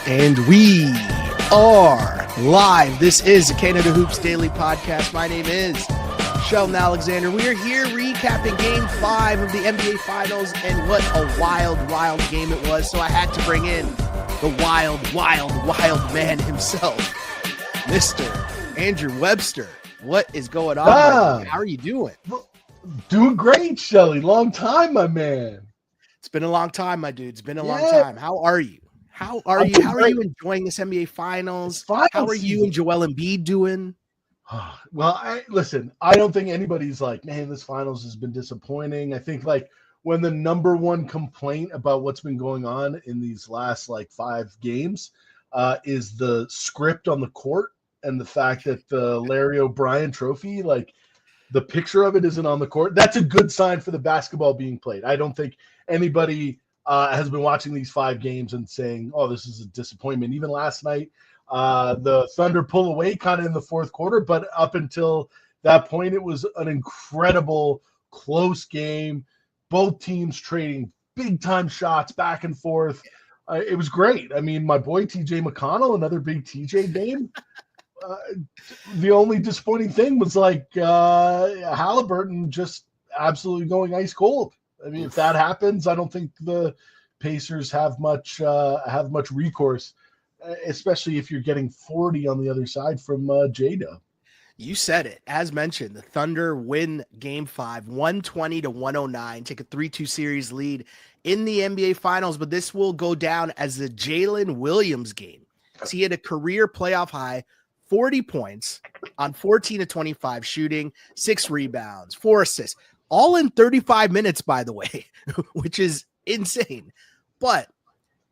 And we are live. This is the Canada Hoops Daily Podcast. My name is Sheldon Alexander. We are here recapping Game 5 of the NBA Finals, and what a wild, wild game it was. So I had to bring in the wild, wild, wild man himself, Mr. Andrew Webster. What is going on? How are you doing? Doing great, Shelly. Long time, my man. It's been a long time, my dude. It's been a long time. How are you? How are you? How are you enjoying this NBA Finals? How are you and Joel Embiid doing? Well, listen, I don't think anybody's like, man, this Finals has been disappointing. I think like when the number one complaint about what's been going on in these last like 5 games is the script on the court and the fact that the Larry O'Brien trophy, like the picture of it isn't on the court. That's a good sign for the basketball being played. I don't think anybody has been watching these 5 games and saying, oh, this is a disappointment. Even last night, the Thunder pull away kind of in the fourth quarter, but up until that point, it was an incredible close game. Both teams trading big-time shots back and forth. It was great. I mean, my boy TJ McConnell, another big TJ game. The only disappointing thing was like Halliburton just absolutely going ice cold. I mean, if that happens, I don't think the Pacers have much recourse, especially if you're getting 40 on the other side from J-Dub. You said it. As mentioned, the Thunder win Game 5, 120-109, take a 3-2 series lead in the NBA Finals, but this will go down as the Jalen Williams game. So he had a career playoff high, 40 points on 14 of 25 shooting, 6 rebounds, 4 assists. All in 35 minutes, by the way, which is insane. But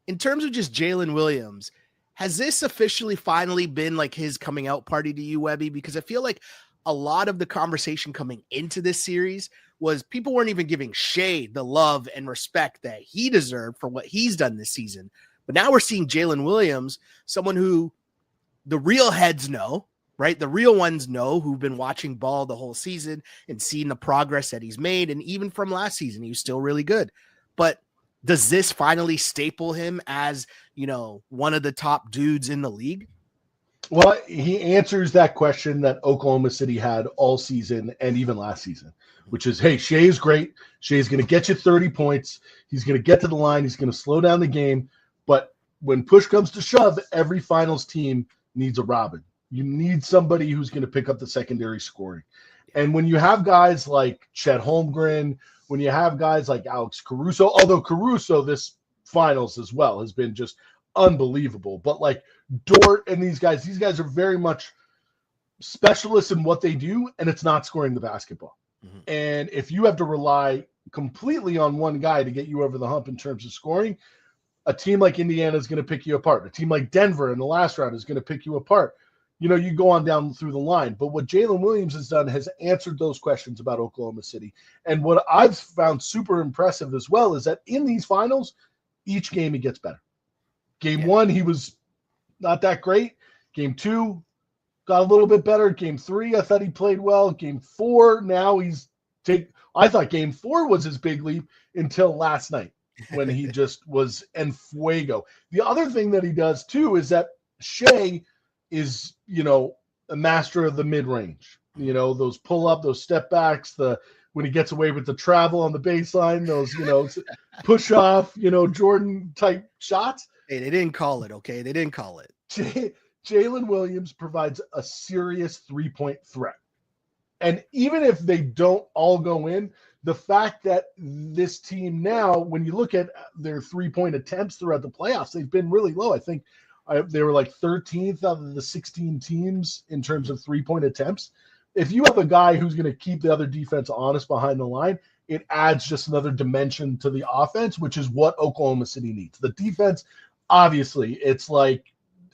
in terms of just Jalen Williams, has this officially finally been like his coming out party to you, Webby? Because I feel like a lot of the conversation coming into this series was people weren't even giving Shai the love and respect that he deserved for what he's done this season. But now we're seeing Jalen Williams, someone who the real heads know, right? The real ones know, who've been watching ball the whole season and seen the progress that he's made. And even from last season, he was still really good. But does this finally staple him as, you know, one of the top dudes in the league? Well, he answers that question that Oklahoma City had all season and even last season, which is, hey, Shai is great. Shai's going to get you 30 points. He's going to get to the line. He's going to slow down the game. But when push comes to shove, every finals team needs a Robin. You need somebody who's going to pick up the secondary scoring. And when you have guys like Chet Holmgren, when you have guys like Alex Caruso, although Caruso this finals as well has been just unbelievable. But like Dort and these guys are very much specialists in what they do, and it's not scoring the basketball. Mm-hmm. And if you have to rely completely on one guy to get you over the hump in terms of scoring, a team like Indiana is going to pick you apart. A team like Denver in the last round is going to pick you apart. You know, you go on down through the line. But what Jalen Williams has done has answered those questions about Oklahoma City. And what I've found super impressive as well is that in these finals, each game he gets better. Game 1, he was not that great. Game 2, got a little bit better. Game 3, I thought he played well. Game 4, now I thought Game 4 was his big leap until last night when he just was en fuego. The other thing that he does too is that Shai is, you know, a master of the mid-range. You know, those pull-up, those step-backs, when he gets away with the travel on the baseline, those, you know, push-off, you know, Jordan-type shots. Hey, they didn't call it, okay? They didn't call it. Jalen Williams provides a serious three-point threat. And even if they don't all go in, the fact that this team now, when you look at their three-point attempts throughout the playoffs, they've been really low. I think they were like 13th out of the 16 teams in terms of three-point attempts. If you have a guy who's going to keep the other defense honest behind the line, it adds just another dimension to the offense, which is what Oklahoma City needs. The defense, obviously, it's like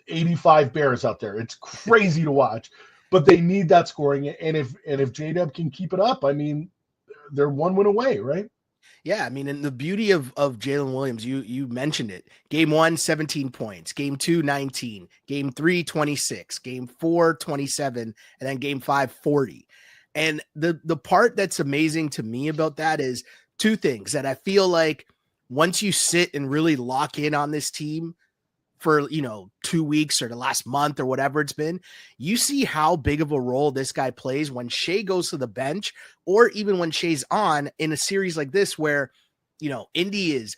85 Bears out there. It's crazy to watch, but they need that scoring. And if J-Dub can keep it up, I mean, they're one win away, right? Yeah, I mean, and the beauty of Jalen Williams, you mentioned it. Game 1, 17 points. Game 2, 19. Game 3, 26. Game 4, 27. And then Game 5, 40. And the part that's amazing to me about that is 2 things that I feel like once you sit and really lock in on this team, for, 2 weeks or the last month or whatever it's been, you see how big of a role this guy plays when Shai goes to the bench, or even when Shai's on in a series like this where, Indy is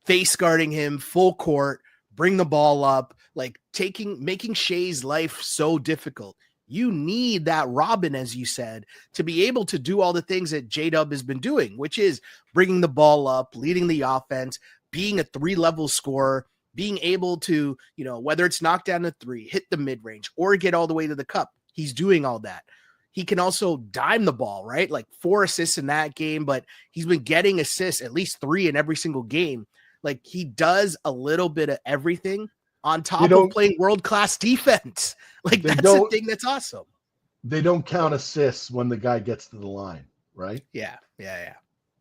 face guarding him full court, bring the ball up, like making Shai's life so difficult. You need that Robin, as you said, to be able to do all the things that J-Dub has been doing, which is bringing the ball up, leading the offense, being a 3-level scorer, being able to, whether it's knock down the 3, hit the mid-range, or get all the way to the cup. He's doing all that. He can also dime the ball, right? Like 4 assists in that game, but he's been getting assists, at least 3 in every single game. Like he does a little bit of everything on top of playing world-class defense. Like that's the thing that's awesome. They don't count assists when the guy gets to the line, right? Yeah.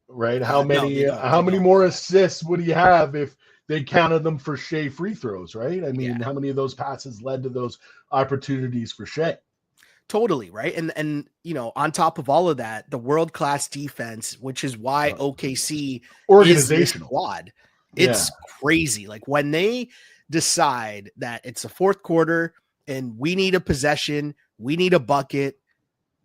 Right? How many more assists would he have if they counted them for Shai free throws, right? I mean, how many of those passes led to those opportunities for Shai? Totally, right? And on top of all of that, the world-class defense, which is why OKC organizational squad. It's crazy. Like when they decide that it's the fourth quarter and we need a possession, we need a bucket,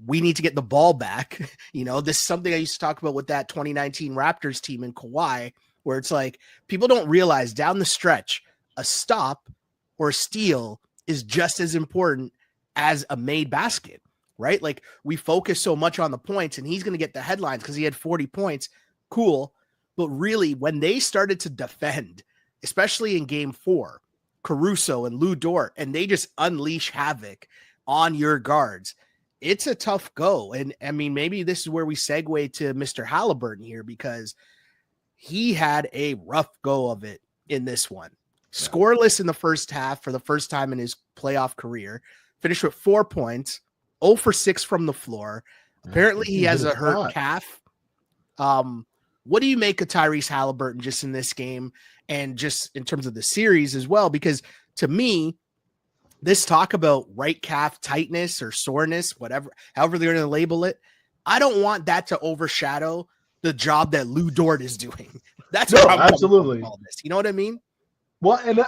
we need to get the ball back. This is something I used to talk about with that 2019 Raptors team in Kawhi, where it's like people don't realize down the stretch, a stop or a steal is just as important as a made basket, right? Like we focus so much on the points and he's going to get the headlines because he had 40 points. Cool. But really, when they started to defend, especially in game 4, Caruso and Lou Dort, and they just unleash havoc on your guards, it's a tough go. And I mean, maybe this is where we segue to Mr. Halliburton here, because he had a rough go of it in this one. Scoreless in the first half for the first time in his playoff career. Finished with 4 points, 0 for 6 from the floor. Apparently he has a hurt calf. What do you make of Tyrese Halliburton just in this game and just in terms of the series as well? Because to me, this talk about right calf tightness or soreness, however they're going to label it, I don't want that to overshadow the job that Lou Dort is doing. That's what I'm absolutely. All this. You know what I mean? Well, and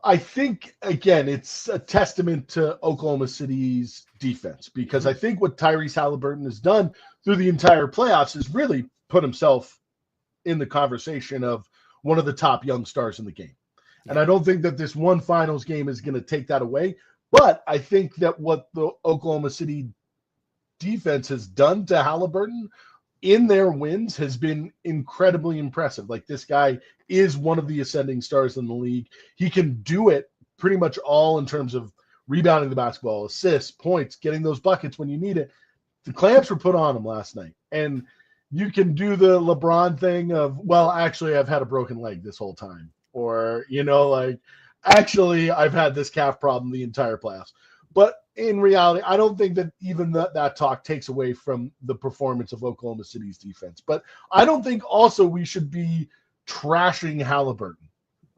I think, again, it's a testament to Oklahoma City's defense, because I think what Tyrese Halliburton has done through the entire playoffs is really put himself in the conversation of one of the top young stars in the game. And I don't think that this one finals game is going to take that away. But I think that what the Oklahoma City defense has done to Halliburton in their wins has been incredibly impressive. Like, this guy is one of the ascending stars in the league. He can do it pretty much all in terms of rebounding the basketball, assists, points, getting those buckets when you need it. The clamps were put on him last night. And you can do the LeBron thing of, well, actually, I've had a broken leg this whole time. Or, actually, I've had this calf problem the entire playoffs. But in reality, I don't think that even that talk takes away from the performance of Oklahoma City's defense. But I don't think also we should be trashing Halliburton.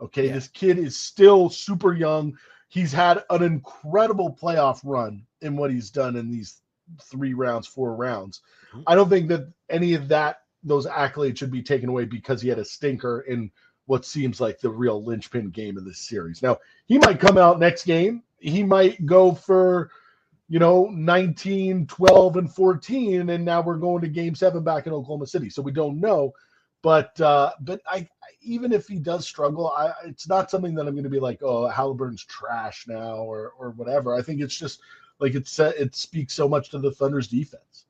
Okay, This kid is still super young. He's had an incredible playoff run in what he's done in these 4 rounds. I don't think that any of those accolades should be taken away because he had a stinker in what seems like the real linchpin game of this series. Now, he might come out next game. He might go for, 19, 12, and 14, and now we're going to Game 7 back in Oklahoma City. So we don't know. But I even if he does struggle, it's not something that I'm going to be like, oh, Halliburton's trash now or whatever. I think it's just like it speaks so much to the Thunder's defense.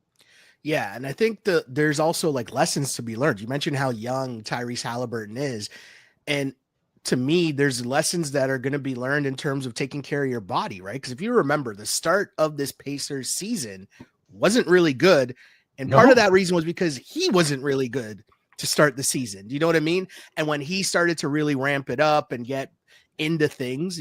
Yeah, and I think there's also like lessons to be learned. You mentioned how young Tyrese Halliburton is, and to me, there's lessons that are going to be learned in terms of taking care of your body, right? Because if you remember, the start of this Pacers season wasn't really good, and part of that reason was because he wasn't really good to start the season. Do you know what I mean? And when he started to really ramp it up and get into things,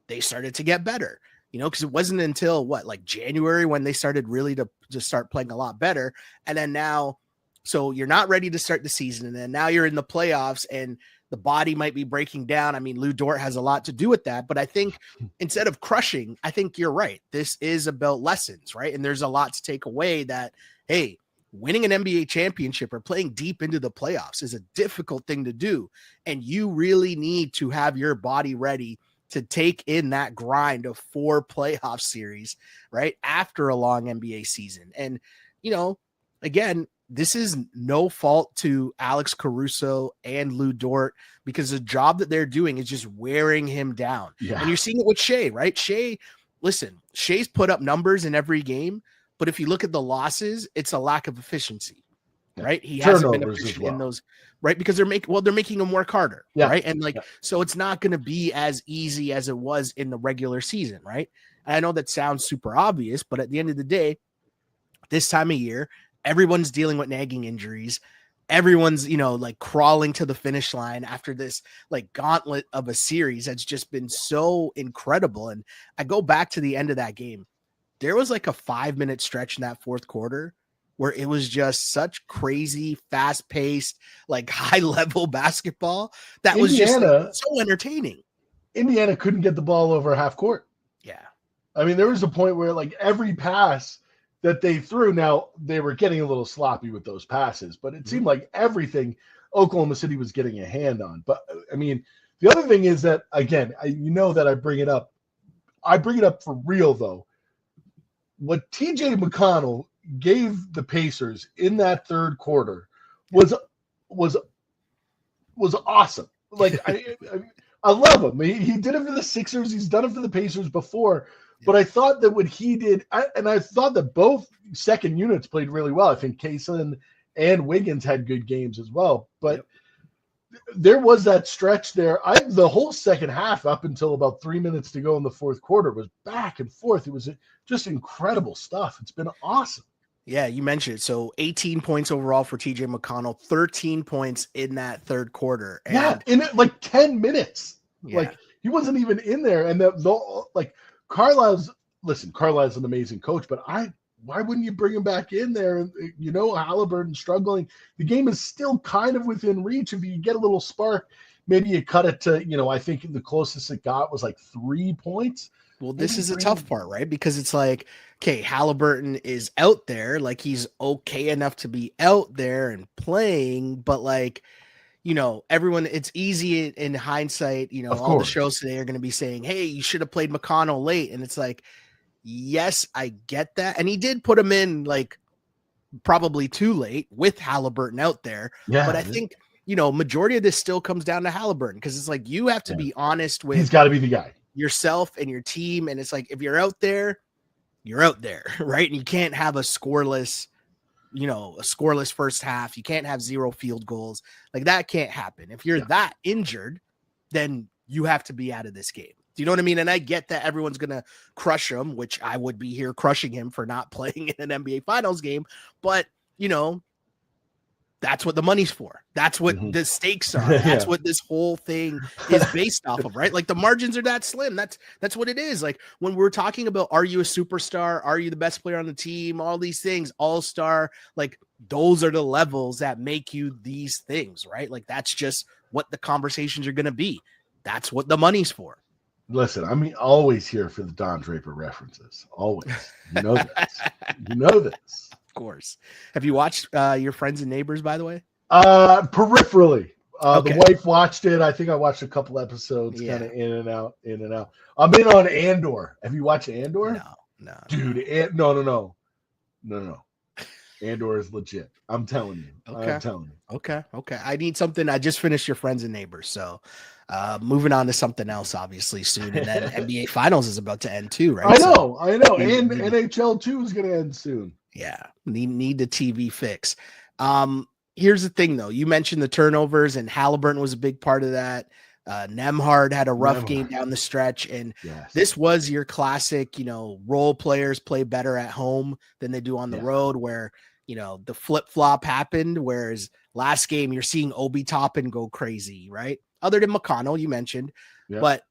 they started to get better. Because it wasn't until January when they started really to start playing a lot better. And then now, so you're not ready to start the season. And then now you're in the playoffs and the body might be breaking down. I mean, Lou Dort has a lot to do with that, but I think instead of crushing, I think you're right. This is about lessons, right? And there's a lot to take away that, hey, winning an NBA championship or playing deep into the playoffs is a difficult thing to do. And you really need to have your body ready to take in that grind of 4 playoff series, right? After a long NBA season. And, again, this is no fault to Alex Caruso and Lou Dort, because the job that they're doing is just wearing him down. Yeah. And you're seeing it with Shai, right? Shai's put up numbers in every game, but if you look at the losses, it's a lack of efficiency, right? He hasn't been efficient in those, right? Because they're making him work harder, right? And so it's not going to be as easy as it was in the regular season, right? And I know that sounds super obvious, but at the end of the day, this time of year, everyone's dealing with nagging injuries. Everyone's, crawling to the finish line after this gauntlet of a series that's just been so incredible. And I go back to the end of that game. There was a 5-minute stretch in that fourth quarter where it was just such crazy, fast-paced, high-level basketball that was just so entertaining. Indiana couldn't get the ball over half court. Yeah. I mean, there was a point where every pass that they threw, now they were getting a little sloppy with those passes, but it seemed like everything Oklahoma City was getting a hand on. But I mean, the other thing is that, again, that I bring it up. I bring it up for real, though. What TJ McConnell gave the Pacers in that third quarter was awesome. I love him. He did it for the Sixers. He's done it for the Pacers before. But I thought that what he did, and I thought that both second units played really well. I think Kaysen and Wiggins had good games as well. But there was that stretch there. The whole second half, up until about 3 minutes to go in the fourth quarter, was back and forth. It was just incredible stuff. It's been awesome. Yeah, you mentioned it. So 18 points overall for TJ McConnell, 13 points in that third quarter. And in 10 minutes. Yeah. He wasn't even in there. And Carlisle's an amazing coach, but why wouldn't you bring him back in there? Halliburton struggling. The game is still kind of within reach. If you get a little spark, maybe you cut it to, I think the closest it got was 3 points. Well, this is a tough part, right? Because it's okay, Halliburton is out there, he's okay enough to be out there and playing, but everyone, it's easy in hindsight, all the shows today are going to be saying, hey, you should have played McConnell late. And it's yes, I get that. And he did put him in probably too late with Halliburton out there. Yeah, but I think, majority of this still comes down to Halliburton, because it's you have to be honest with, he's got to be the guy, yourself and your team. And it's if you're out there, you're out there, right? And you can't have a scoreless first half. You can't have 0 field goals. That can't happen. If you're that injured, then you have to be out of this game. Do you know what I mean? And I get that everyone's going to crush him, which I would be here crushing him for not playing in an NBA Finals game. But, that's what the money's for. That's what the stakes are. That's what this whole thing is based off of, right? The margins are that slim. That's what it is. When we're talking about, are you a superstar? Are you the best player on the team? All these things, all-star, those are the levels that make you these things, right? That's just what the conversations are going to be. That's what the money's for. Listen, I'm always here for the Don Draper references. Always. You know this. You know this. Of course. Have you watched Your Friends and Neighbors, by the way? Peripherally. Okay. The wife watched it. I think I watched a couple episodes, kind of in and out. I'm in on Andor. Have you watched Andor? No. Dude, no. Andor is legit. I'm telling you. Okay. I'm telling you. Okay. I need something. I just finished Your Friends and Neighbors, so moving on to something else, obviously, soon. And then NBA Finals is about to end too, right? I know. And NHL 2 is going to end soon. Yeah, need the TV fix. Here's the thing, though. You mentioned the turnovers, and Halliburton was a big part of that. Nemhard had a rough game down the stretch, and this was your classic, role players play better at home than they do on the road, where, the flip-flop happened, whereas last game you're seeing Obi Toppin go crazy, right? Other than McConnell, you mentioned, but,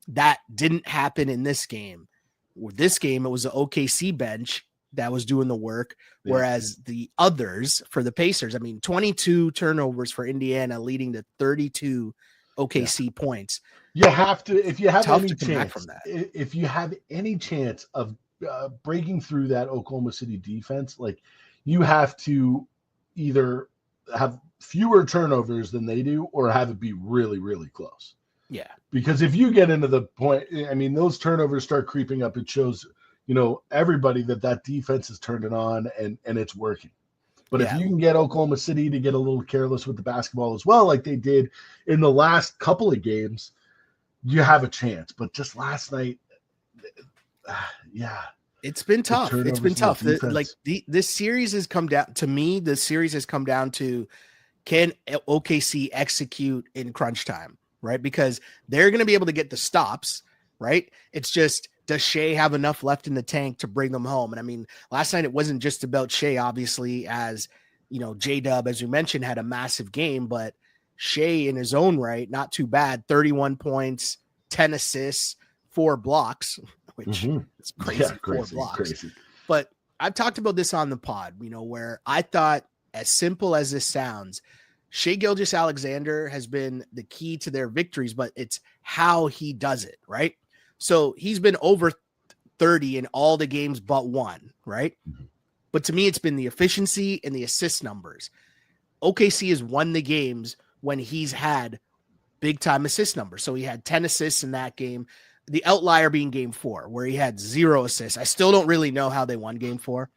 that didn't happen in this game. With this game, it was the OKC bench that was doing the work, whereas the others for the Pacers, 22 turnovers for Indiana, leading to 32 OKC points. You have to, if you have any chance from that. If you have any chance of breaking through that Oklahoma City defense, you have to either have fewer turnovers than they do or have it be really, really close. Yeah. Because if you get into the point, I mean, those turnovers start creeping up. It shows, everybody that defense is turned it on and it's working. But if you can get Oklahoma City to get a little careless with the basketball as well, like they did in the last couple of games, you have a chance. But just last night, it's been tough. It's been tough. This series has come down to me. The series has come down to, can OKC execute in crunch time, right? Because they're going to be able to get the stops, right? It's just, does Shai have enough left in the tank to bring them home? And I mean, last night it wasn't just about Shai, obviously, as J-Dub, as you mentioned, had a massive game, but Shai in his own right, not too bad. 31 points, 10 assists, 4 blocks, which is crazy. Yeah, 4 blocks. Crazy. But I've talked about this on the pod, where I thought, as simple as this sounds, Shai Gilgeous-Alexander has been the key to their victories, but it's how he does it, right? So he's been over 30 in all the games but one, right? Mm-hmm. But to me, it's been the efficiency and the assist numbers. OKC has won the games when he's had big-time assist numbers. So he had 10 assists in that game. The outlier being game 4, where he had 0 assists. I still don't really know how they won game 4.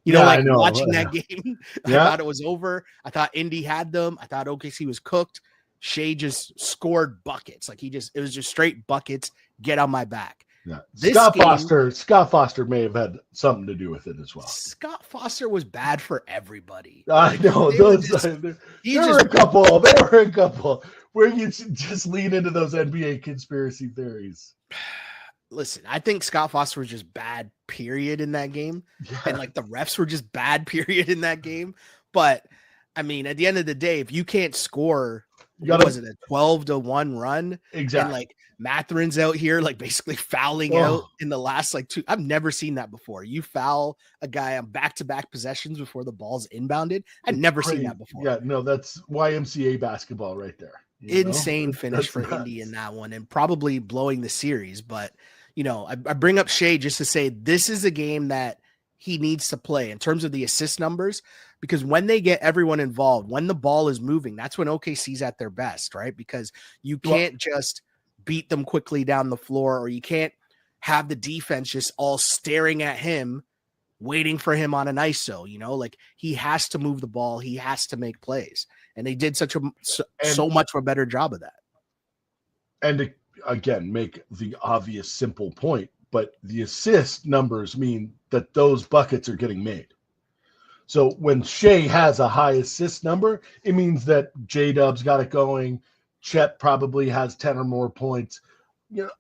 Watching that game, I thought it was over. I thought Indy had them. I thought OKC was cooked. Shai just scored buckets. It was just straight buckets. Get on my back. Yeah. Scott Foster may have had something to do with it as well. Scott Foster was bad for everybody. I know. There were a couple where you just lean into those NBA conspiracy theories. Listen, I think Scott Foster was just bad, period, in that game. Yeah. And the refs were just bad, period, in that game. But I mean, at the end of the day, if you can't score, was it a 12-1 run? Exactly. And Matherin's out here, basically fouling out in the last 2. I've never seen that before. You foul a guy on back-to-back possessions before the ball's inbounded. I've never seen that before. Yeah, no, that's YMCA basketball right there. Insane finish for Indy in that one, and probably blowing the series. But I bring up Shai just to say this is a game that he needs to play in terms of the assist numbers, because when they get everyone involved, when the ball is moving, that's when OKC's at their best, right? Because you can't just beat them quickly down the floor, or you can't have the defense just all staring at him, waiting for him on an ISO, he has to move the ball. He has to make plays. And they did so much of a better job of that. And to, again, make the obvious simple point, but the assist numbers mean that those buckets are getting made. So when Shai has a high assist number, it means that J-Dub's got it going. Chet probably has 10 or more points.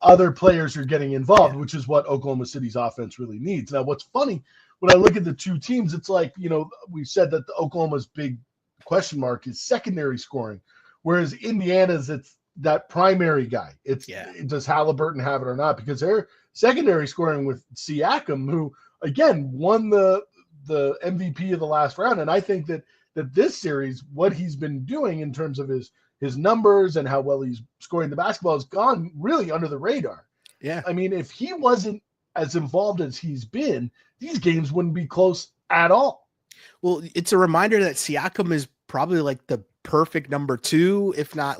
Other players are getting involved, which is what Oklahoma City's offense really needs. Now, what's funny, when I look at the two teams, it's we said that the Oklahoma's big question mark is secondary scoring, whereas Indiana's, it's that primary guy. Does Halliburton have it or not? Because they're secondary scoring with Siakam, who again won the MVP of the last round. And I think that this series, what he's been doing in terms of his numbers and how well he's scoring the basketball has gone really under the radar. Yeah. I mean, if he wasn't as involved as he's been, these games wouldn't be close at all. Well, it's a reminder that Siakam is probably the perfect number 2, if not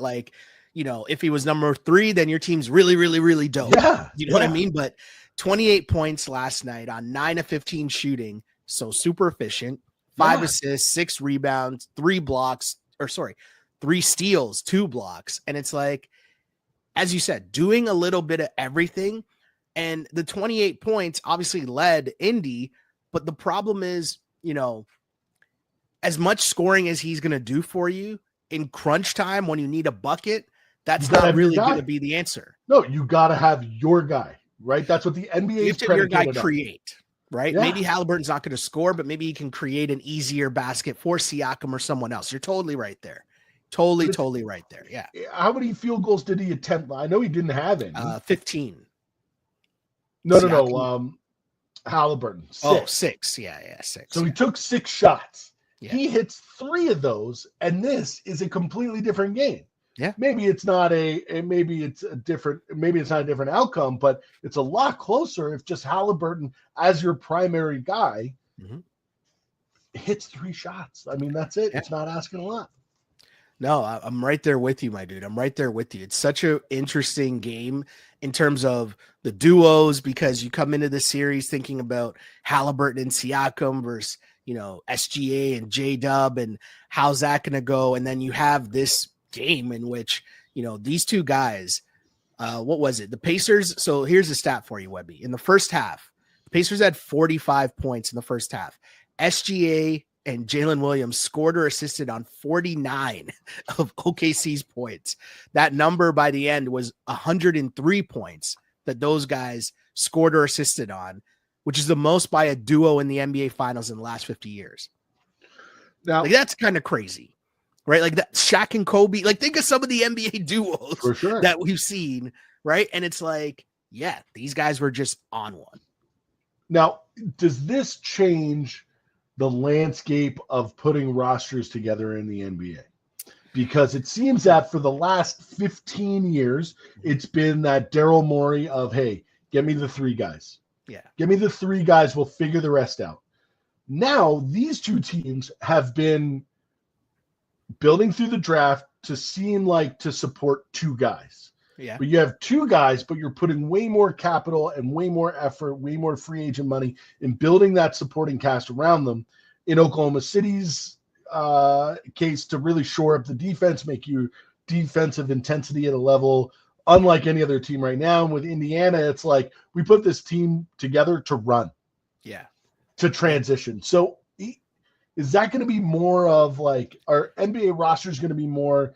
if he was number 3, then your team's really, really, really dope. Yeah. You know what I mean? But 28 points last night on 9 of 15 shooting. So super efficient, 5 assists, 6 rebounds, 3 steals, 2 blocks. And it's as you said, doing a little bit of everything. And the 28 points obviously led Indy, but the problem is, as much scoring as he's going to do for you in crunch time when you need a bucket, that's not really going to be the answer. No, you got to have your guy, right? That's what the NBA is your guy create, right? Yeah. Maybe Halliburton's not going to score, but maybe he can create an easier basket for Siakam or someone else. You're totally right there. Totally right there. Yeah. How many field goals did he attempt? I know he didn't have any. 15. No. Halliburton. 6. 6. Yeah, 6. So he took 6 shots. Yeah. He hits 3 of those, and this is a completely different game. Yeah. Maybe it's not maybe it's not a different outcome, but it's a lot closer if just Halliburton as your primary guy hits 3 shots. I mean, that's it. It's not asking a lot. No, I'm right there with you, my dude. I'm right there with you. It's such an interesting game in terms of the duos because you come into the series thinking about Halliburton and Siakam versus, SGA and J-Dub and how's that going to go? And then you have this game in which, these two guys, what was it? The Pacers. So here's a stat for you, Webby. In the first half, the Pacers had 45 points in the first half. SGA and Jalen Williams scored or assisted on 49 of OKC's points. That number by the end was 103 points that those guys scored or assisted on, which is the most by a duo in the NBA Finals in the last 50 years. Now, that's kind of crazy, right? Like that Shaq and Kobe, like think of some of the NBA duos for sure that we've seen, right? And it's like, yeah, these guys were just on one. Now, does this change the landscape of putting rosters together in the NBA? Because it seems that for the last 15 years, it's been that Daryl Morey of, hey, get me the 3 guys. Yeah. Give me the 3 guys. We'll figure the rest out. Now, these 2 teams have been building through the draft to seem like to support 2 guys. Yeah. But you have 2 guys, but you're putting way more capital and way more effort, way more free agent money in building that supporting cast around them. In Oklahoma City's case, to really shore up the defense, make you defensive intensity at a level unlike any other team right now. And with Indiana, it's like we put this team together to run. Yeah. To transition. So is that going to be more of like our NBA rosters going to be more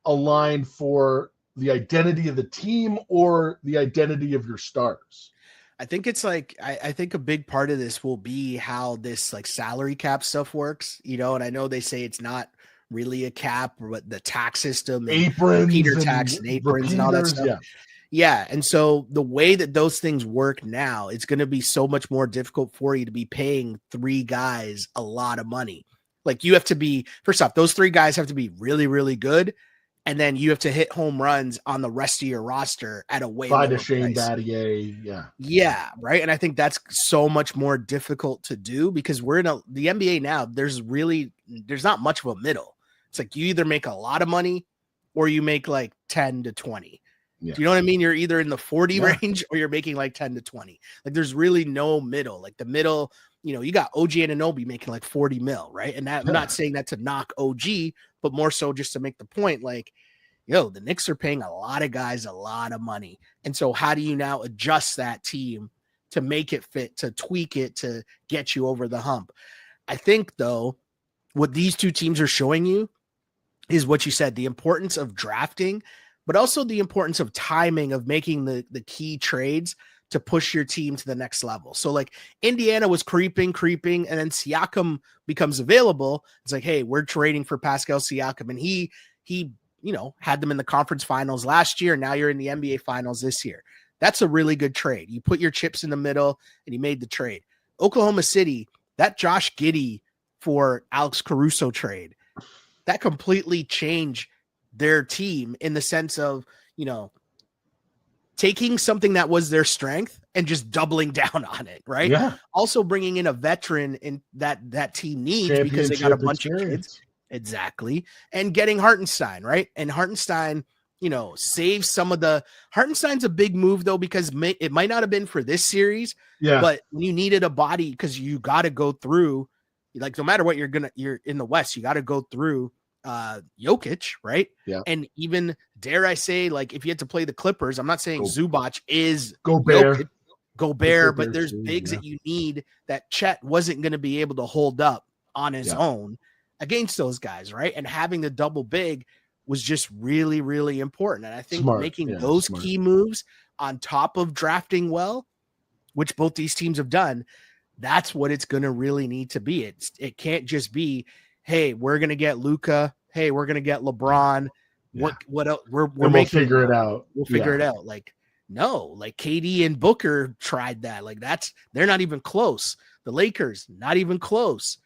aligned for the identity of the team or the identity of your stars? I think it's like, I think a big part of this will be how this like salary cap stuff works, and I know they say it's not really a cap, but the tax system, aprons, Peter tax and aprons and all that stuff. Yeah. Yeah. And so the way that those things work now, it's going to be so much more difficult for you to be paying 3 guys a lot of money. Like you have to be, first off, those 3 guys have to be really, really good. And then you have to hit home runs on the rest of your roster at a way lower Shane price. Battier, yeah. Yeah, right. And I think that's so much more difficult to do because we're in the NBA now. There's not much of a middle. It's like you either make a lot of money or you make like 10 to 20. Yeah. Do you know what I mean? You're either in the 40 range or you're making like 10 to 20. Like there's really no middle. Like the middle, you got OG Anunoby making like 40 mil, right? And that, I'm not saying that to knock OG, but more so just to make the point, like, the Knicks are paying a lot of guys a lot of money. And so how do you now adjust that team to make it fit, to tweak it, to get you over the hump? I think, though, what these 2 teams are showing you is what you said, the importance of drafting, but also the importance of timing, of making the key trades to push your team to the next level. So like Indiana was creeping, and then Siakam becomes available. It's like, hey, we're trading for Pascal Siakam. And he had them in the conference finals last year. Now you're in the NBA finals this year. That's a really good trade. You put your chips in the middle and you made the trade. Oklahoma City, that Josh Giddey for Alex Caruso trade, that completely changed their team in the sense of, taking something that was their strength and just doubling down on it, right? Yeah. Also bringing in a veteran in that team needs because they got a bunch of kids. Exactly. And getting Hartenstein, right? And Hartenstein, saves some of the Hartenstein's a big move though, because it might not have been for this series, but when you needed a body, because you got to go through, like, no matter what you're in the West, you got to go through Jokic, right? Yeah. And even dare I say, like, if you had to play the Clippers, I'm not saying Zubac is Gobert, but there's bigs that you need that Chet wasn't going to be able to hold up on his own against those guys, right? And having the double big was just really, really important. And I think making those key moves on top of drafting well, which both these teams have done, that's what it's going to really need to be. It can't just be, hey, we're going to get Luka. Hey, we're going to get LeBron. What else? We'll figure it out. We'll figure it out. Like, no, like KD and Booker tried that. Like they're not even close. The Lakers, not even close.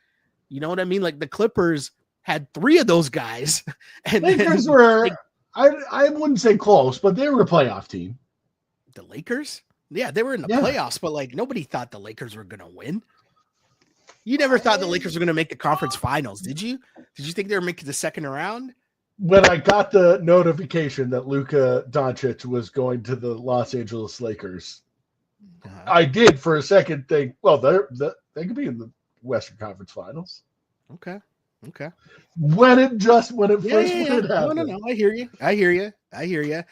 You know what I mean? Like the Clippers had 3 of those guys. And Lakers were, I wouldn't say close, but they were a playoff team. The Lakers? Yeah, they were in the playoffs, but like nobody thought the Lakers were going to win. You never thought the Lakers were going to make the conference finals, did you? Did you think they were making the second round? When I got the notification that Luka Doncic was going to the Los Angeles Lakers, I did for a second think, well, they could be in the Western Conference Finals. Okay. When it first happened. No. I hear you.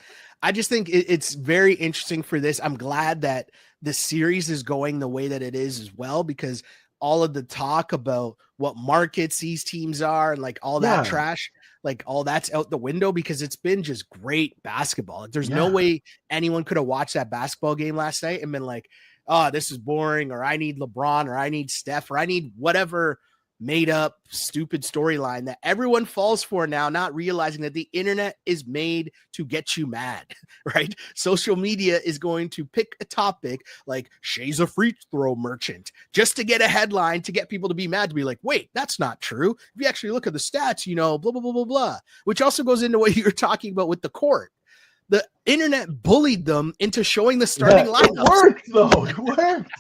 I just think it's very interesting for this. I'm glad that the series is going the way that it is as well, because all of the talk about what markets these teams are and like all that trash, like all that's out the window, because it's been just great basketball. There's no way anyone could have watched that basketball game last night and been like, oh, this is boring, or I need LeBron, or I need Steph, or I need whatever made up stupid storyline that everyone falls for now, not realizing that the internet is made to get you mad, right? Social media is going to pick a topic like Shai's a free throw merchant just to get a headline, to get people to be mad, to be like, wait, that's not true. If you actually look at the stats, blah, blah, blah, blah, blah, which also goes into what you're talking about with the court. The internet bullied them into showing the starting lineup. It worked, though. It worked.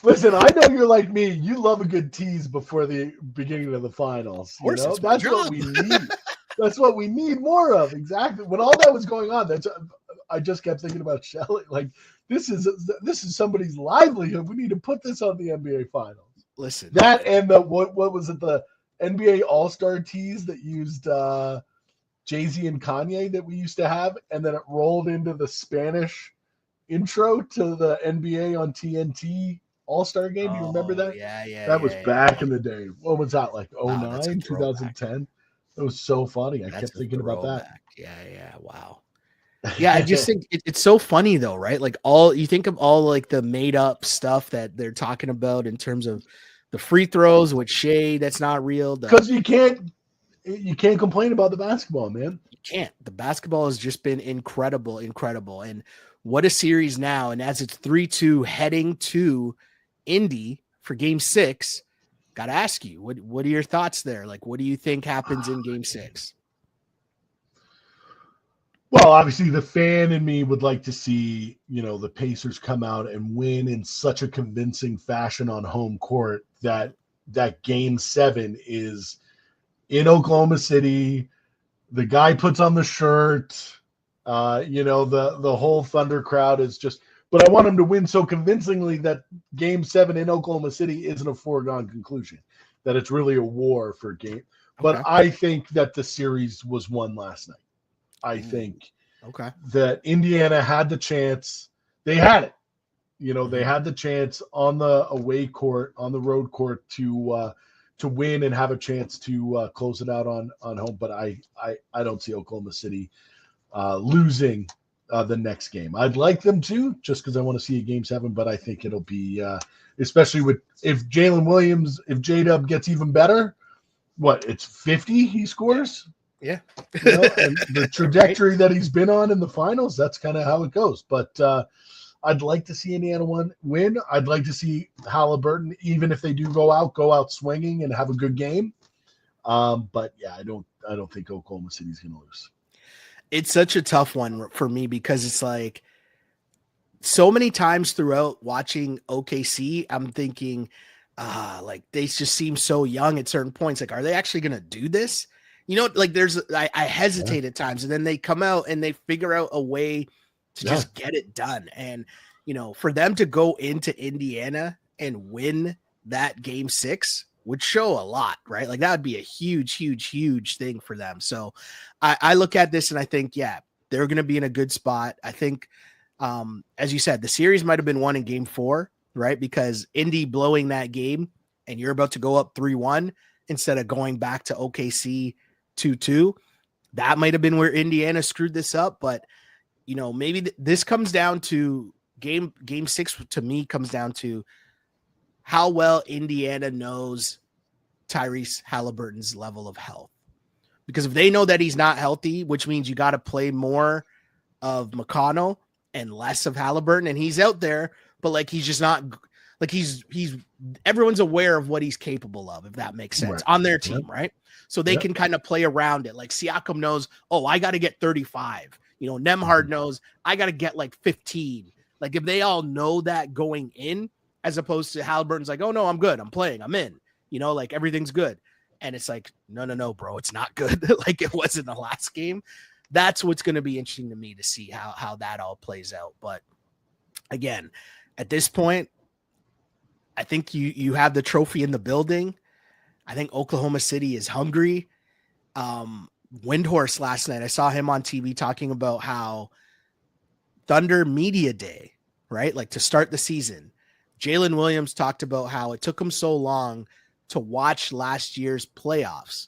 Listen, I know you're like me. You love a good tease before the beginning of the finals. Of course, that's what we need. That's what we need more of. Exactly. When all that was going on, I just kept thinking about Shelley. Like, this is somebody's livelihood. We need to put this on the NBA Finals. Listen, that and what was it? The NBA All-Star tease that used Jay-Z and Kanye that we used to have, and then it rolled into the Spanish intro to the NBA on TNT All-Star game. Do you remember that? Yeah. That was back in the day. What was that, like 09, 2010? It was so funny. I kept thinking about that. Yeah. Wow. Yeah, I just think it's so funny though, right? Like you think of all like the made up stuff that they're talking about in terms of the free throws with Shai, that's not real. Because you can't complain about the basketball, man. You can't. The basketball has just been incredible. And what a series now. And as it's 3-2 heading to Indy for game 6, got to ask you, what are your thoughts there? Like, what do you think happens in game 6? Well, obviously the fan in me would like to see, the Pacers come out and win in such a convincing fashion on home court that game 7 is in Oklahoma City. The guy puts on the shirt, the whole Thunder crowd is just, but I want him to win so convincingly that game 7 in Oklahoma City isn't a foregone conclusion, that it's really a war for game. But Okay. I think that the series was won last night. I think that Indiana had the chance. They had it. They had the chance on the away court, on the road court to win and have a chance to close it out on home. But I don't see Oklahoma City losing the next game. I'd like them to, just because I want to see a game 7, but I think it'll be, especially if Jalen Williams, if J-Dub gets even better, it's 50 he scores? Yeah. And the trajectory that he's been on in the finals, that's kind of how it goes. But I'd like to see Indiana win. I'd like to see Halliburton, even if they do go out swinging and have a good game. But yeah, I don't think Oklahoma City's going to lose. It's such a tough one for me because it's like so many times throughout watching OKC, I'm thinking, like they just seem so young at certain points. Like, are they actually going to do this? Like I hesitate at times, and then they come out and they figure out a way to just get it done. And, for them to go into Indiana and win that game 6 would show a lot, right? Like that would be a huge, huge, huge thing for them. So I look at this and I think, they're going to be in a good spot. I think, as you said, the series might've been won in game 4, right? Because Indy blowing that game and you're about to go up 3-1 instead of going back to OKC 2-2, that might've been where Indiana screwed this up. But, maybe this comes down to game 6 to me comes down to how well Indiana knows Tyrese Halliburton's level of health. Because if they know that he's not healthy, which means you got to play more of McConnell and less of Halliburton, and he's out there, but like he's just not like he's everyone's aware of what he's capable of, if that makes sense, on their team, right? So they can kind of play around it. Like Siakam knows, I got to get 35. Nembhard knows I got to get like 15. Like if they all know that going in, as opposed to Halliburton's like, oh no, I'm good. I'm playing. I'm in, like everything's good. And it's like, no, bro, it's not good. Like it was in the last game. That's what's going to be interesting to me to see how that all plays out. But again, at this point, I think you have the trophy in the building. I think Oklahoma City is hungry. Windhorse last night, I saw him on TV talking about how Thunder Media Day, right? Like to start the season, Jalen Williams talked about how it took him so long to watch last year's playoffs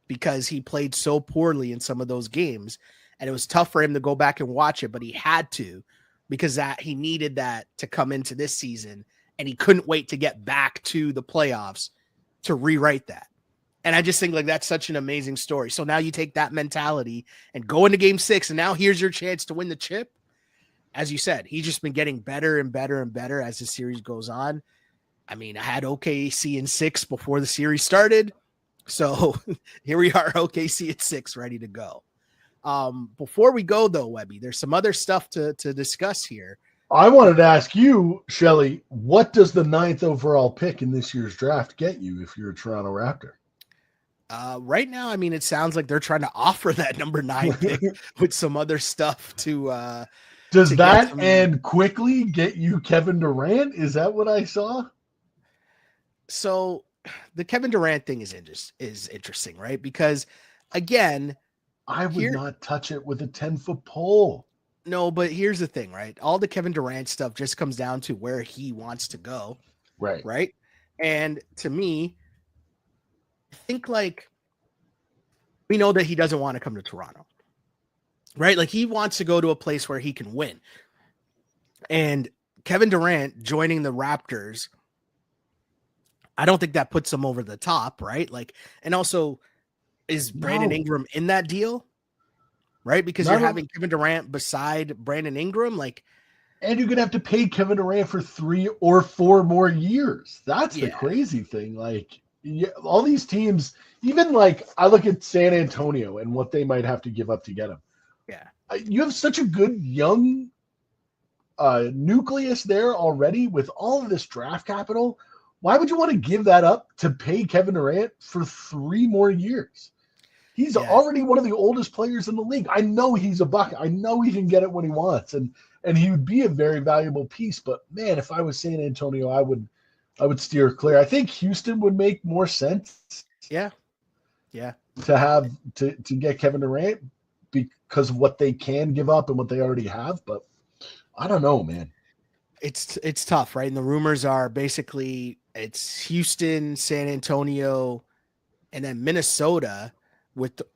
because he played so poorly in some of those games. And it was tough for him to go back and watch it, but he had to because he needed that to come into this season. And he couldn't wait to get back to the playoffs to rewrite that. And I just think like that's such an amazing story. So now you take that mentality and go into game 6, and now here's your chance to win the chip. As you said, he's just been getting better and better and better as the series goes on. I mean, I had OKC in 6 before the series started. So here we are, OKC at 6, ready to go. Before we go though, Webby, there's some other stuff to discuss here. I wanted to ask you, Shelly, what does the 9th overall pick in this year's draft get you if you're a Toronto Raptor? Right now, I mean, it sounds like they're trying to offer that number 9 pick with some other stuff to does that and quickly get you Kevin Durant? Is that what I saw? So the Kevin Durant thing is interesting, right? Because again, I would not touch it with a 10-foot pole. No, but here's the thing, right? All the Kevin Durant stuff just comes down to where he wants to go. Right. Right. And to me, I think like we know that he doesn't want to come to Toronto, right? Like he wants to go to a place where he can win. And Kevin Durant joining the Raptors, I don't think that puts him over the top, right? Like, and also is Brandon Ingram in that deal, right? Because you're having Kevin Durant beside Brandon Ingram, like, and you're gonna have to pay Kevin Durant for 3 or 4 more years. That's the crazy thing. Like, all these teams, even like I look at San Antonio and what they might have to give up to get him. Yeah, you have such a good young nucleus there already with all of this draft capital. Why would you want to give that up to pay Kevin Durant for 3 more years? He's already one of the oldest players in the league. I know he's a buck. I know he can get it when he wants, and he would be a very valuable piece. But man, if I was San Antonio, I would steer clear. I think Houston would make more sense. Yeah. To get Kevin Durant because of what they can give up and what they already have. But I don't know, man. It's tough, right? And the rumors are basically it's Houston, San Antonio, and then Minnesota.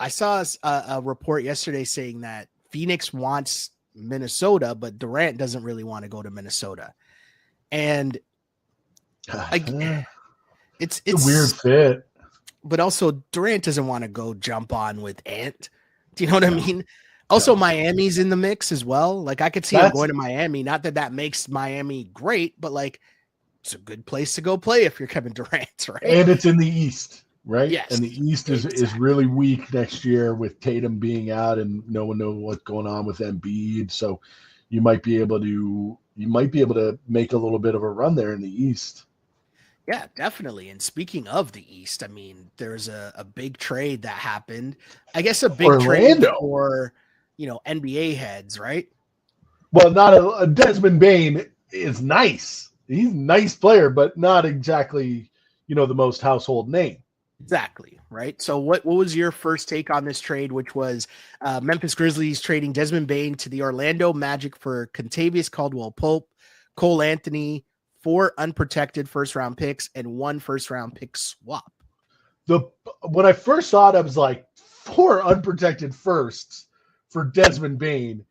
I saw a report yesterday saying that Phoenix wants Minnesota, but Durant doesn't really want to go to Minnesota. And it's a weird fit. But also Durant doesn't want to go jump on with Ant. Do you know what I mean? Also, Miami's in the mix as well. Like I could see him going to Miami. Not that makes Miami great, but like it's a good place to go play if you're Kevin Durant, right? And it's in the East, right? Yes. And the East is really weak next year with Tatum being out and no one knows what's going on with Embiid. So you might be able to make a little bit of a run there in the East. Yeah, definitely. And speaking of the East, I mean, there's a big trade that happened. I guess a big trade for NBA heads, right? Well, not a Desmond Bane is nice. He's a nice player, but not exactly, the most household name. Exactly, right? So what was your first take on this trade, which was Memphis Grizzlies trading Desmond Bane to the Orlando Magic for Kentavious Caldwell-Pope, Cole Anthony, 4 unprotected first-round picks, and 1 first-round pick swap? When I first saw it, I was like, 4 unprotected firsts for Desmond Bane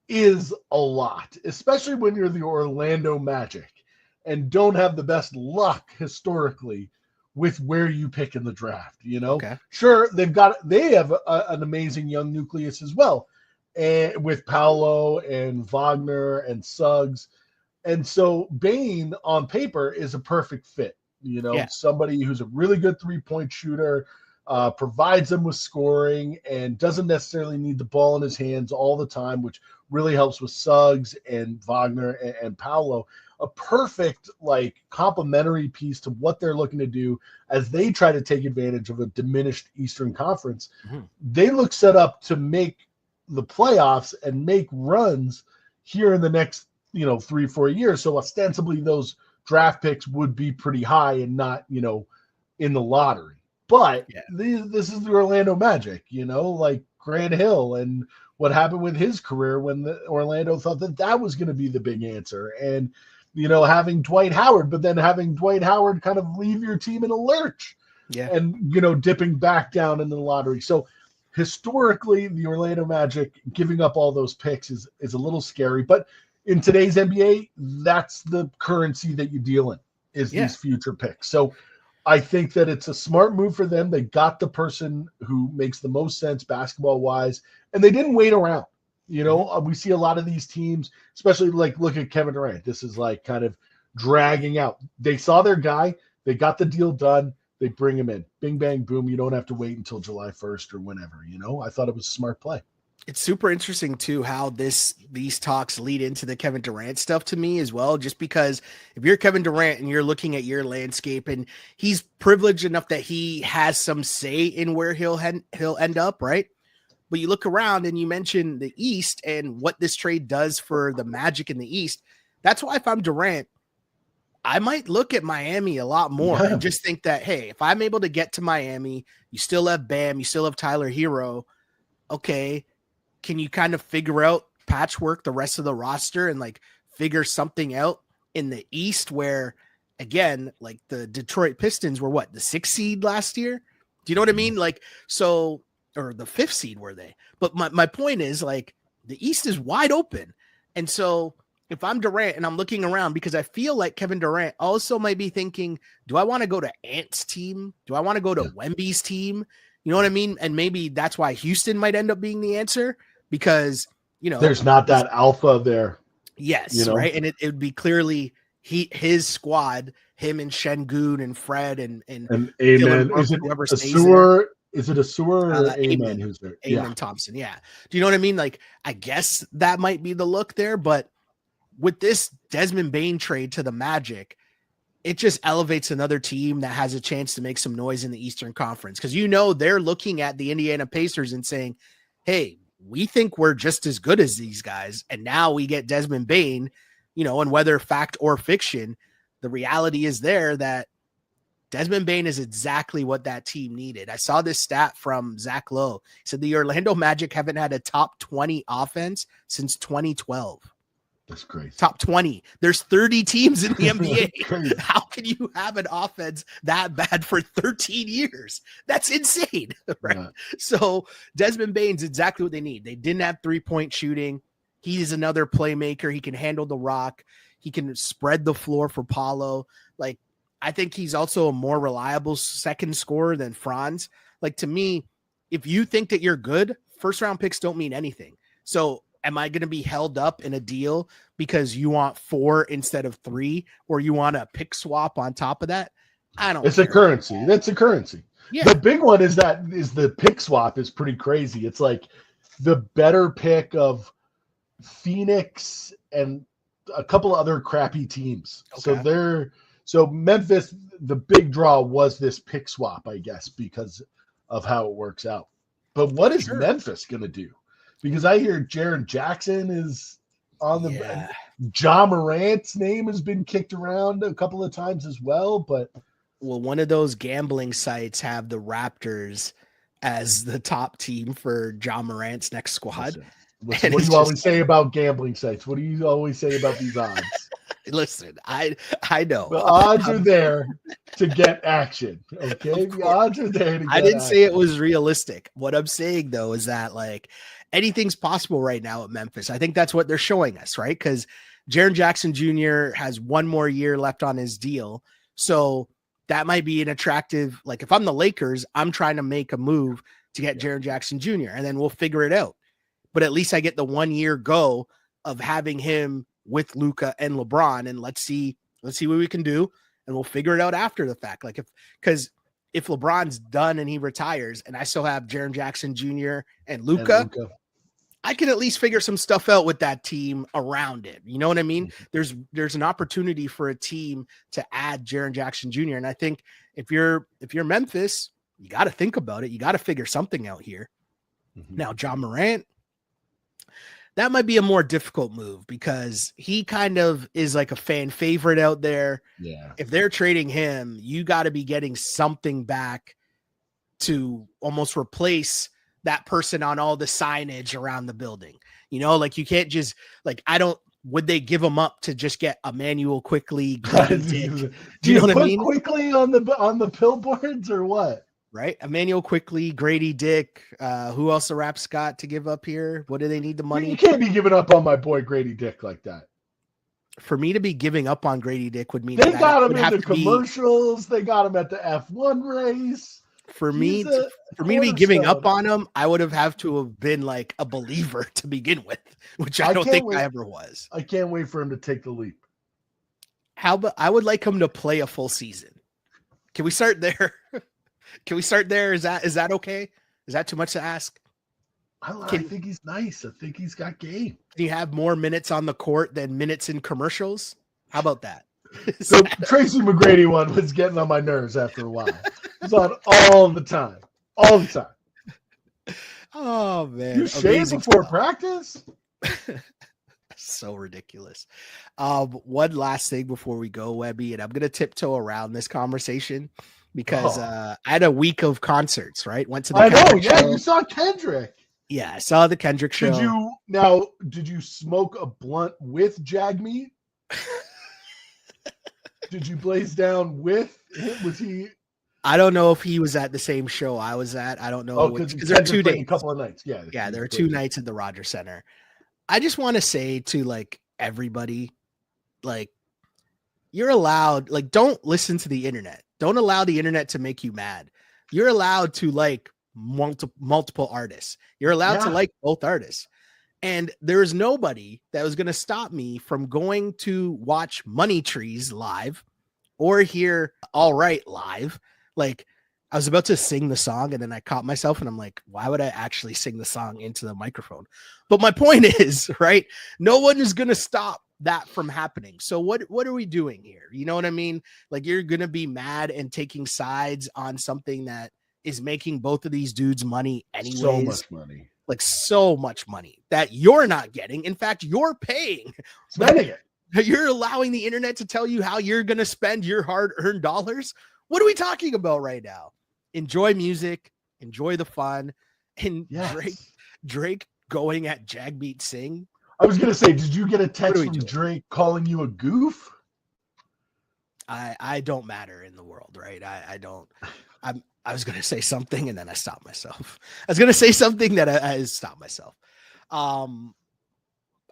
is a lot, especially when you're the Orlando Magic and don't have the best luck historically with where you pick in the draft. Okay. Sure, they have an amazing young nucleus as well, and with Paolo and Wagner and Suggs. And so Bane on paper is a perfect fit, somebody who's a really good 3-point shooter, provides them with scoring and doesn't necessarily need the ball in his hands all the time, which really helps with Suggs and Wagner and Paolo. a perfect like complementary piece to what they're looking to do as they try to take advantage of a diminished Eastern Conference. Mhm. They look set up to make the playoffs and make runs here in the next 3-4 years. So ostensibly those draft picks would be pretty high and not in the lottery. But Yeah. this is the Orlando Magic, like Grant Hill and what happened with his career when Orlando thought that was going to be the big answer. And, having Dwight Howard, but then having Dwight Howard kind of leave your team in a lurch and, dipping back down into the lottery. So historically, the Orlando Magic giving up all those picks is a little scary. But in today's NBA, that's the currency that you deal in is these future picks. So I think that it's a smart move for them. They got the person who makes the most sense basketball-wise, and they didn't wait around. We see a lot of these teams, especially like look at Kevin Durant. This is like kind of dragging out. They saw their guy. They got the deal done. They bring him in. Bing, bang, boom. You don't have to wait until July 1st or whenever. I thought it was a smart play. It's super interesting too how these talks lead into the Kevin Durant stuff to me as well, just because if you're Kevin Durant and you're looking at your landscape and he's privileged enough that he has some say in where he'll end up, right? But you look around and you mention the East and what this trade does for the Magic in the East. That's why if I'm Durant, I might look at Miami a lot more and just think that, hey, if I'm able to get to Miami, you still have Bam, you still have Tyler Hero. Okay. Can you kind of figure out patchwork the rest of the roster and like figure something out in the East where, again, like the Detroit Pistons were the 6th seed last year? Do you know what I mean? Like, so, or the 5th seed were they? But my point is like the East is wide open. And so if I'm Durant and I'm looking around because I feel like Kevin Durant also might be thinking, do I want to go to Ant's team? Do I want to go to Wemby's team? You know what I mean? And maybe that's why Houston might end up being the answer. Because there's not that alpha there. Yes, right. And it would be clearly his squad, him and Şengün and Fred and Amen. Is it a Sewer? Is it a Sewer or Amen? Who's there? Amen Thompson. Yeah. Do you know what I mean? Like, I guess that might be the look there, but with this Desmond Bane trade to the Magic, it just elevates another team that has a chance to make some noise in the Eastern Conference. Because they're looking at the Indiana Pacers and saying, hey, we think we're just as good as these guys. And now we get Desmond Bane, and whether fact or fiction, the reality is there that Desmond Bane is exactly what that team needed. I saw this stat from Zach Lowe. He said the Orlando Magic haven't had a top 20 offense since 2012. That's crazy. Top 20. There's 30 teams in the NBA. How can you have an offense that bad for 13 years? That's insane, right? Yeah. So Desmond Bane's exactly what they need. They didn't have 3-point shooting. He's another playmaker. He can handle the rock. He can spread the floor for Paulo. Like, I think he's also a more reliable second scorer than Franz. Like, to me, if you think that you're good, first round picks don't mean anything. So am I going to be held up in a deal because you want 4 instead of 3, or you want a pick swap on top of that? I don't. It's a currency. That's a currency. Yeah. The big one is the pick swap is pretty crazy. It's like the better pick of Phoenix and a couple of other crappy teams. Okay. So Memphis, the big draw was this pick swap, I guess, because of how it works out. But what is Memphis going to do? Because I hear Jaren Jackson is on the Ja Morant's name has been kicked around a couple of times as well. But one of those gambling sites have the Raptors as the top team for Ja Morant's next squad. What do you always say about gambling sites? What do you always say about these odds? Listen, I know. The odds are there to get action. Okay. The odds are there to get I didn't say it was realistic. What I'm saying, though, is that like anything's possible right now at Memphis. I think that's what they're showing us, right? Because Jaren Jackson Jr. has 1 more year left on his deal. So that might be an attractive, like if I'm the Lakers, I'm trying to make a move to get Jaren Jackson Jr. and then we'll figure it out. But at least I get the 1 year go of having him with Luka and LeBron, and let's see what we can do, and we'll figure it out after the fact. Like if LeBron's done and he retires, and I still have Jaren Jackson Jr. and Luka, I can at least figure some stuff out with that team around it. You know what I mean? There's an opportunity for a team to add Jaren Jackson Jr. And I think if you're Memphis, you got to think about it. You got to figure something out here. Now, John Morant, that might be a more difficult move because he kind of is like a fan favorite out there. Yeah. If they're trading him, you got to be getting something back to almost replace that person on all the signage around the building. You know, like you can't just like, would they give him up to just get Emmanuel Quickly? Do you know what I mean? Quickly on the billboards or what? Right. Emmanuel Quickly, Grady Dick. Who else the Raps got to give up here? What do they need the money? You can't be giving up on my boy Grady Dick like that. For me to be giving up on Grady Dick would mean they got him in the commercials. They got him at the F1 race. For me to be giving up on him, I would have to have been like a believer to begin with, which I don't think I ever was. I can't wait for him to take the leap. How about I would like him to play a full season. Can we start there? Can we start there? Is that okay? Is that too much to ask? I think he's nice. I think he's got game. Can you have more minutes on the court than minutes in commercials? How about that? So Tracy McGrady one was getting on my nerves after a while. It's on all the time. All the time. Oh, man. You shave before practice? So ridiculous. One last thing before we go, Webby, and I'm going to tiptoe around this conversation because I had a week of concerts, right? Went to the Kendrick show. You saw Kendrick. Yeah, I saw the Kendrick show. Did you smoke a blunt with Jagmeet? Did you blaze down with him? Was he? I don't know if he was at the same show I was at. I don't know because there are 2 days. A couple of nights. Yeah, there are 2 nights at the Rogers Center. I just want to say to like everybody, like you're allowed, like don't listen to the internet. Don't allow the internet to make you mad. You're allowed to like multiple artists. You're allowed to like both artists. And there is nobody that was going to stop me from going to watch Money Trees live or hear All Right live. Like I was about to sing the song and then I caught myself and I'm like, why would I actually sing the song into the microphone? But my point is, right? No one is going to stop that from happening. So what are we doing here? You know what I mean? Like you're going to be mad and taking sides on something that is making both of these dudes money anyways. So much money. Like so much money that you're not getting. In fact, you're paying. Spending it. You're allowing the internet to tell you how you're going to spend your hard-earned dollars. What are we talking about right now? Enjoy music. Enjoy the fun. And Drake going at Jagmeet Singh. I was going to say, did you get a text from Drake calling you a goof? I don't matter in the world, right? I was going to say something and then I stopped myself. I was going to say something that I stopped myself.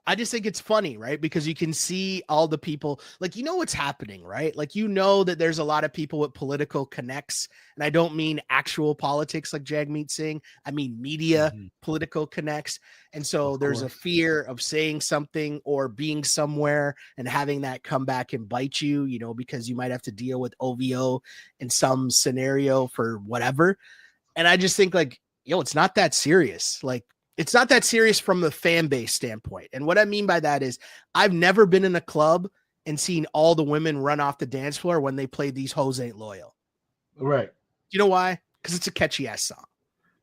I just think it's funny, right? Because you can see all the people, like, you know what's happening, right? Like, you know that there's a lot of people with political connects. And I don't mean actual politics like Jagmeet Singh. I mean media political connects. And so there's a fear of saying something or being somewhere and having that come back and bite you, you know, because you might have to deal with OVO in some scenario for whatever. And I just think like, it's not that serious. Like, it's not that serious from the fan base standpoint. And what I mean by that is I've never been in a club and seen all the women run off the dance floor when they played These Hoes Ain't Loyal. Right. You know why? Because it's a catchy ass song.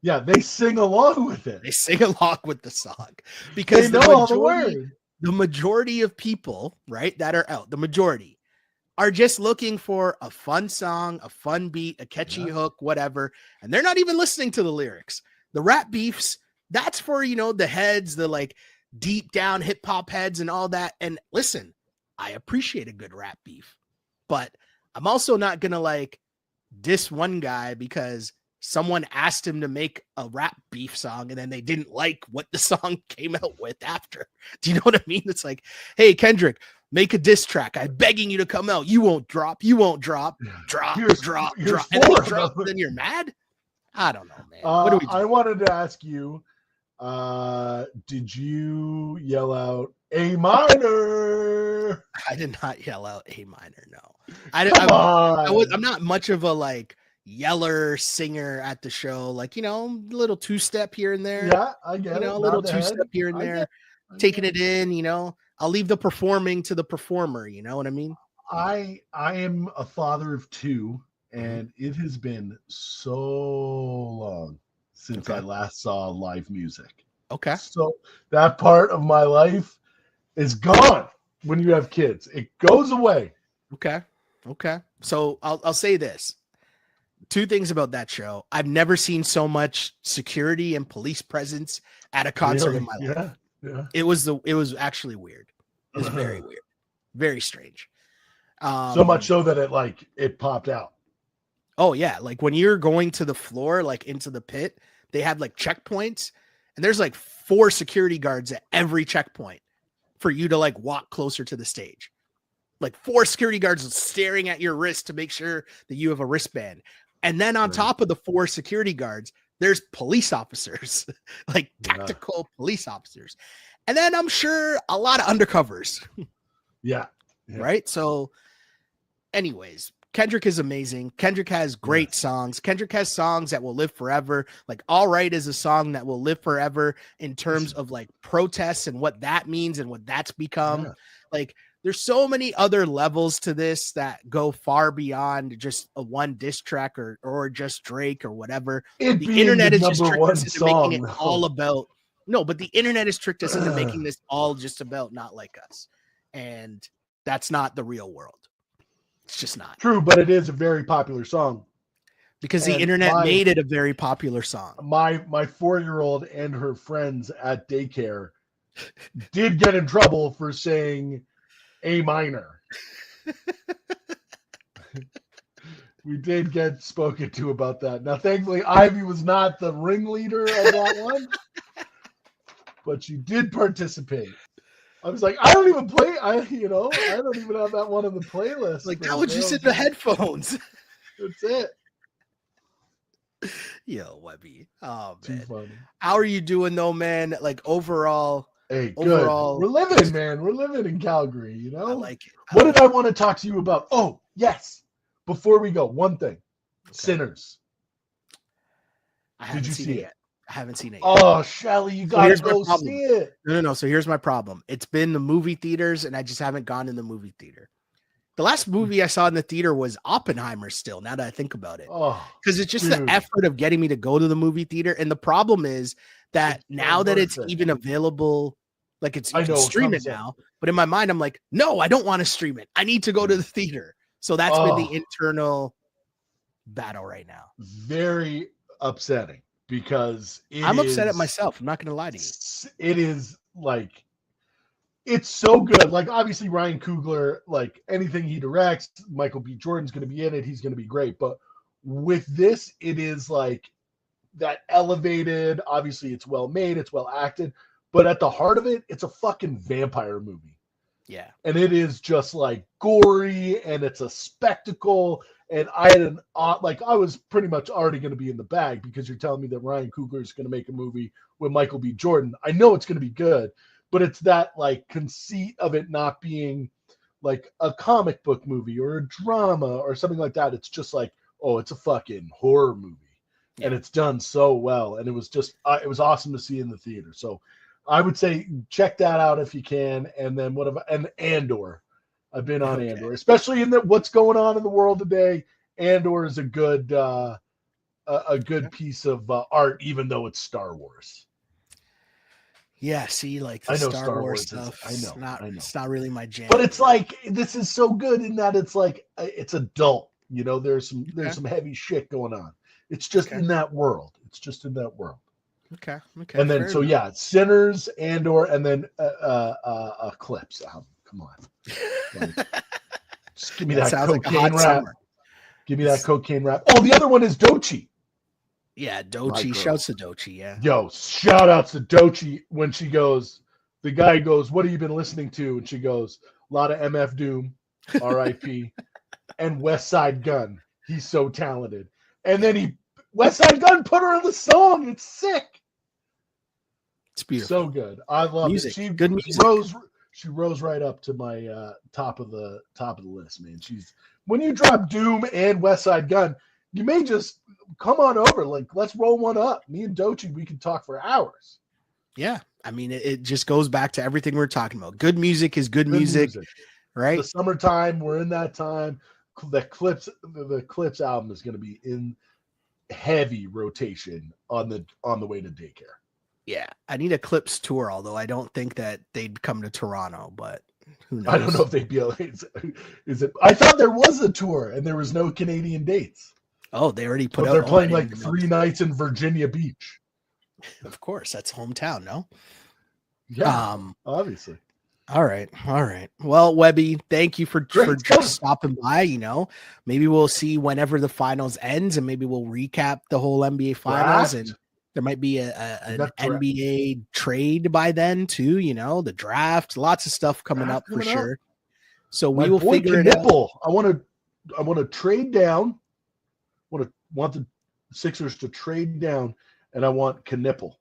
Yeah, they sing along with it. They sing along with the song because the majority of people, right, that are out, the majority are just looking for a fun song, a fun beat, a catchy hook, whatever. And they're not even listening to the lyrics. The rap beefs, that's for, you know, the heads, the like deep down hip hop heads and all that. And listen, I appreciate a good rap beef, but I'm also not going to like diss one guy because someone asked him to make a rap beef song and then they didn't like what the song came out with after. Do you know what I mean? It's like, hey, Kendrick, make a diss track. I'm begging you to come out. You won't drop. You won't drop. Drop. And then you drop, then you're mad. I don't know, man. What do we do? I wanted to ask you, did you yell out A minor? I did not yell out A minor. No, I'm not much of a like yeller singer at the show, like, a little two-step here and there. Yeah, I get it. A little two-step here and there, taking it in, I'll leave the performing to the performer, you know what I mean? I am a father of two, and it has been so long since I last saw live music. Okay. So that part of my life is gone when you have kids. It goes away. Okay. So I'll say this. Two things about that show. I've never seen so much security and police presence at a concert in my life. Yeah. It was actually weird. It was very weird. Very strange. So much so that it popped out. Oh yeah, like when you're going to the floor, like into the pit, they have like checkpoints, and there's like 4 security guards at every checkpoint for you to like walk closer to the stage. Like 4 security guards staring at your wrist to make sure that you have a wristband. And then on top of the 4 security guards, there's police officers, like tactical police officers. And then I'm sure a lot of undercovers. Yeah. Right. So anyways, Kendrick is amazing. Kendrick has great songs. Kendrick has songs that will live forever. Like All Right is a song that will live forever in terms of like protests and what that means and what that's become. Yeah. Like there's so many other levels to this that go far beyond just a one diss track or just Drake or whatever. The internet is just tricked us into making it all about. No, but the internet has tricked us into making this all just about Not Like Us. And that's not the real world. It's just not. True, but it is a very popular song. Because the internet made it a very popular song. My 4-year-old and her friends at daycare did get in trouble for saying A minor. We did get spoken to about that. Now, thankfully, Ivy was not the ringleader of that one, but she did participate. I was like, I don't even play. I don't even have that one on the playlist. Like that was just in the headphones. That's it. Yo, Webby. Oh Too man. funny. How are you doing though, man? Like overall. Hey, good. We're living, man. We're living in Calgary, you know? I like it. What did I want to talk to you about? Oh, yes. Before we go, one thing. Okay. Sinners. Did you see it yet? I haven't seen it yet. Oh, Shelly, you got to go see it. No. So here's my problem. It's been the movie theaters, and I just haven't gone in the movie theater. The last movie I saw in the theater was Oppenheimer still, now that I think about it. Because it's just the effort of getting me to go to the movie theater. And the problem is that now that it's even available, like you can stream it now. But in my mind, I'm like, no, I don't want to stream it. I need to go to the theater. So that's been the internal battle right now. Very upsetting. Because I'm upset at myself. I'm not going to lie to you. It is like, it's so good. Like, obviously, Ryan Coogler, like anything he directs, Michael B. Jordan's going to be in it. He's going to be great. But with this, it is like that elevated. Obviously, it's well made. It's well acted. But at the heart of it, it's a fucking vampire movie. Yeah. And it is just like gory and it's a spectacle. And I had I was pretty much already going to be in the bag because you're telling me that Ryan Coogler is going to make a movie with Michael B. Jordan. I know it's going to be good, but it's that like conceit of it not being like a comic book movie or a drama or something like that. It's just like, oh, it's a fucking horror movie. Yeah. And it's done so well. And it was just, it was awesome to see in the theater. So I would say check that out if you can. And then Andor. I've been on Andor, especially in what's going on in the world today. Andor is a good piece of art, even though it's Star Wars. Yeah, see, like the Star Wars stuff. I know. It's not really my jam. But it's like this is so good in that it's like it's adult. You know, there's some heavy shit going on. It's just in that world. It's just in that world. Okay. And then Sinners, Andor, and then Eclipse. Come on. Just give me that cocaine rap. Give me that cocaine rap. Oh, the other one is Doechii. Yeah, Doechii. Shouts to Doechii, yeah. Yo, shout outs to Doechii when she goes, the guy goes, what have you been listening to? And she goes, a lot of MF Doom, R.I.P. and West Side Gun. He's so talented. And then West Side Gun put her in the song. It's sick. It's beautiful. So good. I love music. It. Good music. She rose right up to my top of the list, man. When you drop Doom and West Side Gun, you may just come on over. Like, let's roll one up. Me and Dochi, we can talk for hours. Yeah. I mean, it just goes back to everything we're talking about. Good music is good music, right? The summertime, we're in that time. The Clips album is going to be in heavy rotation on the way to daycare. Yeah, I need a Clips tour, although I don't think that they'd come to Toronto, but who knows? I don't know if they'd be able to. Is it? I thought there was a tour and there was no Canadian dates. Oh, they already put but out. They're playing like 3 nights in Virginia Beach. Of course, that's hometown, no? Yeah, obviously. All right. Well, Webby, thank you for just stopping by. Maybe we'll see whenever the finals ends, and maybe we'll recap the whole NBA finals, and there might be an NBA trade by then too. The draft, lots of stuff coming up for sure. So we will figure it out. I want to trade down. Want the Sixers to trade down, and I want Knipple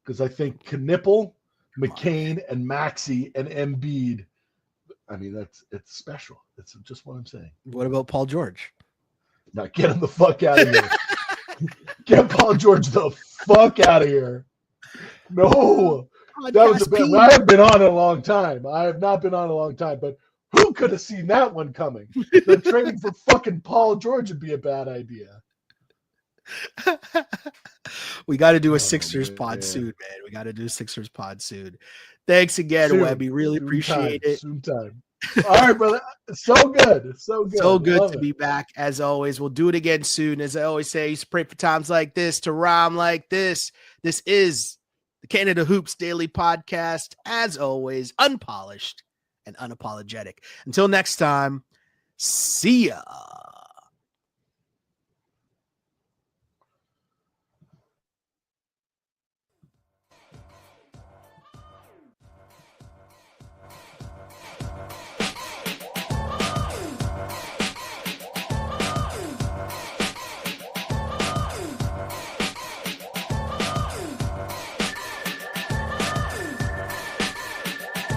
because I think Knipple, McCain, and Maxey and Embiid. I mean, it's special. It's just what I'm saying. What about Paul George? Now get him the fuck out of here. Get Paul George the fuck out of here. No, that was a bit. I have been on a long time. I have not been on a long time, but who could have seen that one coming? That trading for fucking Paul George would be a bad idea. We got to do a Sixers pod soon, man. We got to do a Sixers pod soon. Thanks again, Webby. Really appreciate it. Soon time. All right, brother. So good. So good to be back. As always, we'll do it again soon. As I always say, pray for times like this, to rhyme like this. This is the Canada Hoops Daily Podcast. As always, unpolished and unapologetic. Until next time, see ya.